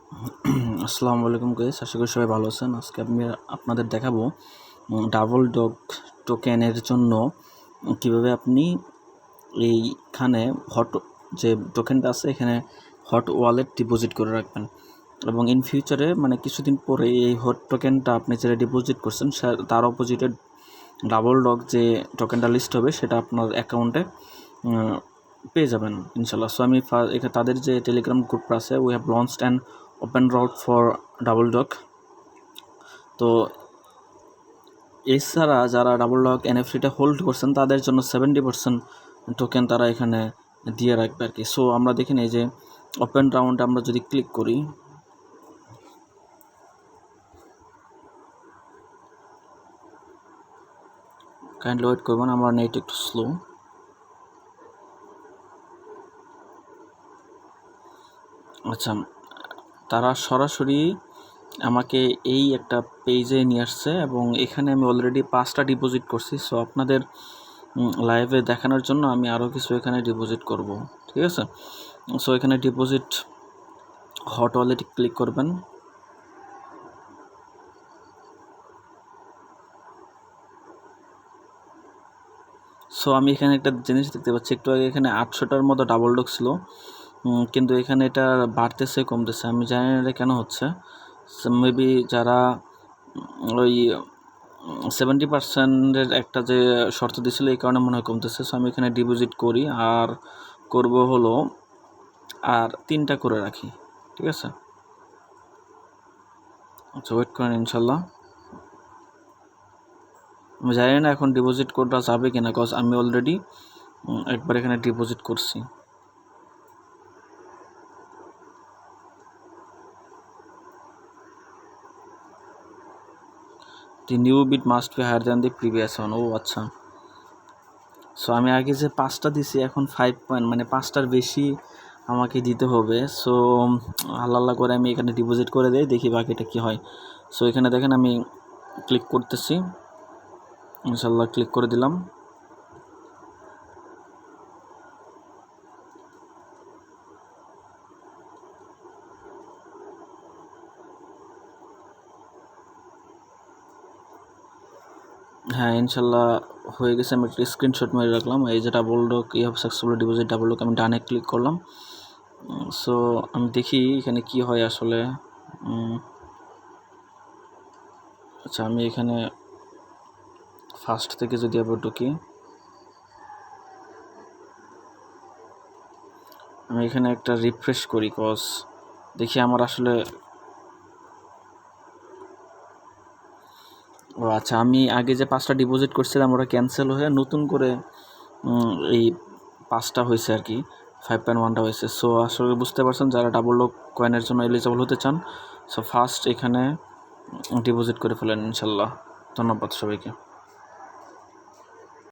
আসসালামু আলাইকুম গাইস, আশা করি সবাই ভালো আছেন। আজকে আমি আপনাদের দেখাবো ডাবল ডগ টোকেনের জন্য কিভাবে আপনি এইখানে হট যে টোকেনটা আছে এখানে হট ওয়ালেট ডিপোজিট করে রাখবেন এবং ইন ফিউচারে মানে কিছুদিন পরে এই হট টোকেনটা আপনি যেটা ডিপোজিট করছেন তার অপোজিটে ডাবল ডগ যে টোকেনটা লিস্ট হবে সেটা আপনার অ্যাকাউন্টে পেয়ে যাবেন ইনশাল্লাহ। সো আমি এখানে তাদের যে টেলিগ্রাম গ্রুপটা আছে, we have launched and open route for double dog. তো এছাড়া যারা ডাবল ডগ এনএফটিটা হোল্ড করছেন তাদের জন্য 70% টোকেন তারা এখানে দিয়ে রাখবে আর কি। সো আমরা দেখি এই যে ওপেন রাউন্ড আমরা যদি ক্লিক করি, কাইন্ডলি ওয়েট করবেন, আমার নেট একটু স্লো। আচ্ছা, তারা সরাসরি আমাকে এই একটা পেজে নিয়ে আসছে এবং এখানে আমি অলরেডি 5টা ডিপোজিট করছি। সো আপনাদের লাইভে দেখানোর জন্য আমি আরও কিছু এখানে ডিপোজিট করব, ঠিক আছে? সো এখানে ডিপোজিট হট ওয়ালেটে ক্লিক করবেন। সো আমি এখানে একটা জিনিস দেখতে পাচ্ছি, একটু আগে এখানে 800টার মতো ডাবল ডগ ছিল, কিন্তু এখানে এটা বাড়তেছে কমতেছে, আমি জানি না এটা কেন হচ্ছে। মেবি যারা ওই 70%-এর একটা যে শর্ত দিয়েছিল এই কারণে মনে হয় কমতেছে। সো আমি এখানে ডিপোজিট করি আর করব হলো আর 3টা করে রাখি, ঠিক আছে? আচ্ছা, ওয়েট করেন, ইনশাল্লাহ। আমি জানি না এখন ডিপোজিট কোডটা যাবে কিনা, কজ আমি অলরেডি একবার এখানে ডিপোজিট করছি। The new bid must be higher than the previous one. ও আচ্ছা, সো আমি আগে যে 5টা দিছি এখন 5 পয়েন্ট মানে 5টার বেশি আমাকে দিতে হবে। সো আল্লাহ করে আমি এখানে ডিপোজিট করে দিই, দেখি বাকিটা কী হয়। সো এখানে দেখেন আমি ক্লিক করতেছি, ইনশাল্লাহ ক্লিক করে দিলাম। হ্যাঁ, ইনশাল্লাহ হয়ে গেছে। আমি একটা স্ক্রিনশট মেরে রাখলাম। এই যে double dog you have successfully deposit double dog, আমি ডানে ক্লিক করলাম। সো আমি দেখি এখানে কি হয় আসলে। আচ্ছা, আমি এখানে ফার্স্ট থেকে যদি আবার ঢুকি, আমি এখানে একটা রিফ্রেশ করি, কজ দেখি আমার আসলে ও আচ্ছা, আমি আগে যে 5টা ডিপোজিট করছিলাম ওটা ক্যান্সেল হয়ে নতুন করে এই 5টা হয়েছে আর কি, 5.1টা হয়েছে। সো আসলে বুঝতে পারছেন যারা ডাবল ডগ কয়েনের জন্য এলিজিবল হতে চান, সো ফার্স্ট এখানে ডিপোজিট করে ফেলেন ইনশাল্লাহ। ধন্যবাদ সবাইকে।